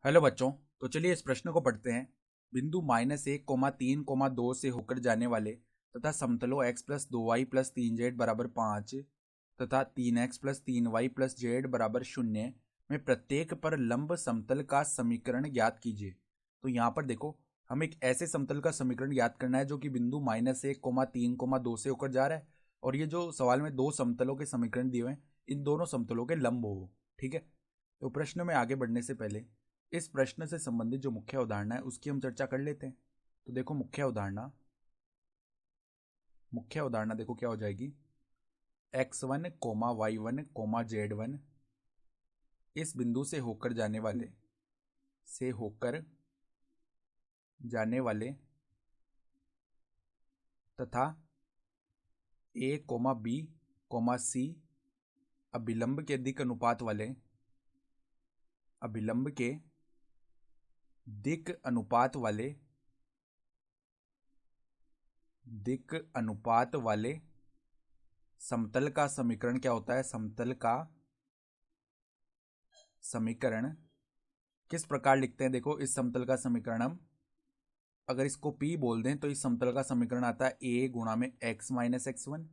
Hello बच्चों। तो चलिए इस प्रश्न को पढ़ते हैं। बिंदु -1, 3, 2 से होकर जाने वाले तथा समतलों x+2y+3z बराबर 5 तथा 3x+3y+z बराबर 0 में प्रत्येक पर लंब समतल का समीकरण ज्ञात कीजिए। तो यहाँ पर देखो, हम एक ऐसे समतल का समीकरण ज्ञात करना है जो कि बिंदु -1, 3, 2 से होकर जा रहा है और ये जो सवाल में दो समतलों के समीकरण दिए हुए हैं इन दोनों समतलों के लंब हो। ठीक है। तो प्रश्न में आगे बढ़ने से पहले इस प्रश्न से संबंधित जो मुख्य अवधारणा है उसकी हम चर्चा कर लेते हैं। तो देखो, मुख्य अवधारणा देखो क्या हो जाएगी। x1, y1, z1 इस बिंदु से होकर जाने वाले तथा a, b, c अभिलंब के दिक अनुपात वाले समतल का समीकरण क्या होता है। समतल का समीकरण किस प्रकार लिखते हैं। देखो, इस समतल का समीकरण हम अगर इसको P बोल दें तो इस समतल का समीकरण आता है a गुणा में x-x1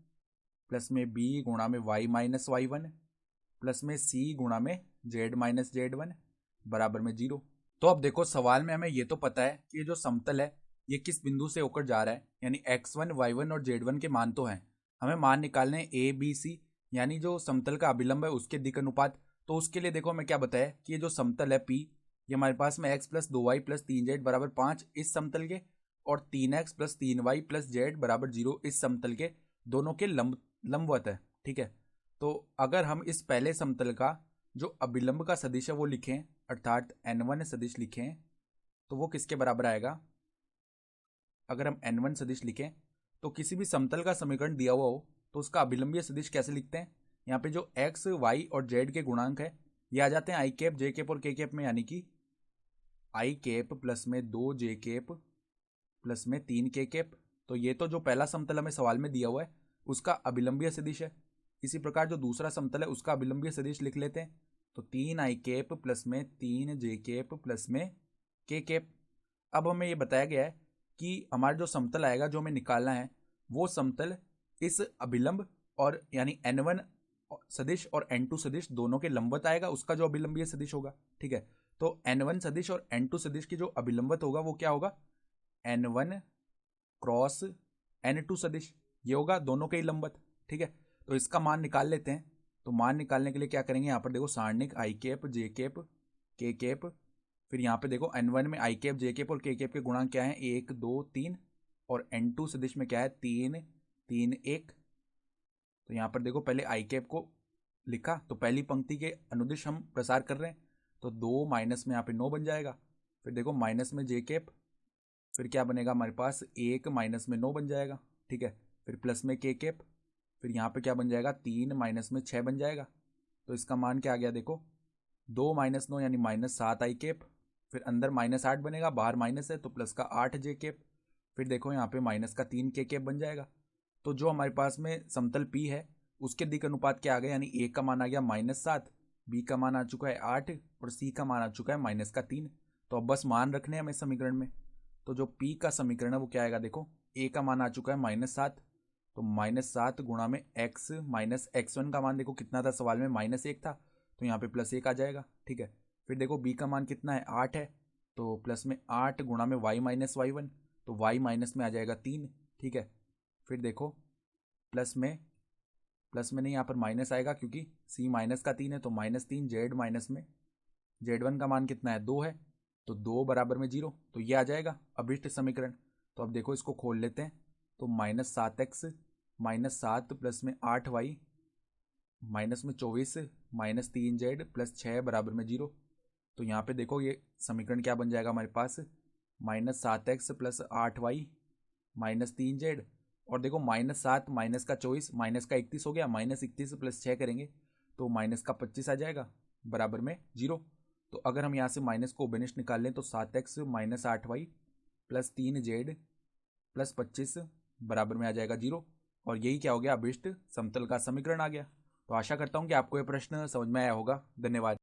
प्लस में b गुणा में y-y1 प्लस में c गुणा में z-z1 बराबर में 0। तो अब देखो, सवाल में हमें ये तो पता है कि ये जो समतल है ये किस बिंदु से होकर जा रहा है, यानी x1, y1 और z1 के मान तो हैं। हमें मान निकालने हैं a, b, c, यानी जो समतल का अभिलंब है उसके दिक अनुपात। तो उसके लिए देखो, मैं क्या बताया कि ये जो समतल है p, ये हमारे पास में x+2y+3z बराबर 5 इस समतल के और 3x+3y+z बराबर 0 इस समतल के दोनों के लंबवत है। ठीक है। तो अगर हम इस पहले समतल का जो अभिलंब का सदिश है वो लिखें, अर्थात n1 सदिश लिखें, तो वो किसके बराबर आएगा। अगर हम n1 सदिश लिखें तो किसी भी समतल का समीकरण दिया हुआ हो तो उसका अभिलंबीय सदिश कैसे लिखते हैं। यहाँ पे जो x, y और z के गुणांक है ये आ जाते हैं i कैप, j कैप और k कैप में, यानी कि i कैप प्लस में 2j कैप प्लस में 3k कैप। तो ये तो जो पहला समतल हमें सवाल में दिया हुआ है उसका अभिलंबीय सदिश है। इसी प्रकार जो दूसरा समतल है उसका अभिलंबीय सदिश लिख लेते हैं। तो 3i कैप प्लस में 3j कैप प्लस में k कैप। अब हमें ये बताया गया है कि हमारा जो समतल आएगा जो हमें निकालना है वो समतल इस अभिलंब और यानी n1 सदिश और n2 सदिश दोनों के लंबवत आएगा, उसका जो अभिलंबीय सदिश होगा। ठीक है। तो n1 सदिश और n2 सदिश की जो अभिलंबत होगा वो क्या होगा, n1 क्रॉस n2 सदिश, ये होगा दोनों के ही लंबवत। ठीक है। तो इसका मान निकाल लेते हैं। तो मान निकालने के लिए क्या करेंगे, यहाँ पर देखो सारणिक i cap, j cap, k cap, फिर यहाँ पे देखो n1 में i कैप, j कैप और k कैप के गुणांक क्या है, 1 2 3 और n2 सदिश में क्या है 3 3 1। तो यहाँ पर देखो पहले i कैप को लिखा तो पहली पंक्ति के अनुदिश हम प्रसार कर रहे हैं, तो 2 माइनस में यहाँ पे 9 बन जाएगा। फिर देखो माइनस में j कैप, फिर क्या बनेगा हमारे पास 1 माइनस में 9 बन जाएगा। ठीक है। फिर प्लस में k कैप, फिर यहाँ पे क्या बन जाएगा 3 माइनस में 6 बन जाएगा। तो इसका मान क्या आ गया, देखो 2 माइनस 9 यानी -7 i कैप, फिर अंदर -8 बनेगा, बाहर माइनस है तो प्लस का 8 j कैप, फिर देखो यहाँ पे माइनस का 3 k कैप बन जाएगा। तो जो हमारे पास में समतल P है उसके दिक अनुपात क्या आ गया, यानी A का मान आ गया -7, B का मान आ चुका है 8 और C का मान आ चुका है -3। तो अब बस मान रखने हैं हमें समीकरण में। तो जो P का समीकरण है वो क्या आएगा, देखो A का मान आ चुका है -7, तो -7 गुणा में x माइनस x1 का मान देखो कितना था सवाल में, -1 था, तो यहाँ पे +1 आ जाएगा। ठीक है। फिर देखो b का मान कितना है 8 है, तो प्लस में 8 गुणा में y माइनस y1, तो y माइनस में आ जाएगा 3। ठीक है। फिर देखो प्लस में नहीं, यहाँ पर माइनस आएगा क्योंकि c माइनस का 3 है, तो -3 z माइनस में z1 का मान कितना है 2 है, तो 2 बराबर में 0। तो ये आ जाएगा अभिष्ट समीकरण। तो अब देखो इसको खोल लेते हैं। तो -7x -7 प्लस में 8y माइनस में 24 -3z प्लस 6 बराबर में 0। तो यहाँ पे देखो ये समीकरण क्या बन जाएगा हमारे पास, -7x प्लस 8y -3z, और देखो -7 माइनस का 24 माइनस का 31 हो गया, -31 प्लस 6 करेंगे तो माइनस का 25 आ जाएगा बराबर में 0। तो अगर हम यहाँ से माइनस को उभयनिष्ठ निकाल लें तो 7x minus 8y plus 3z plus 25 बराबर में आ जाएगा 0, और यही क्या हो गया, अभिष्ट समतल का समीकरण आ गया। तो आशा करता हूँ कि आपको यह प्रश्न समझ में आया होगा। धन्यवाद।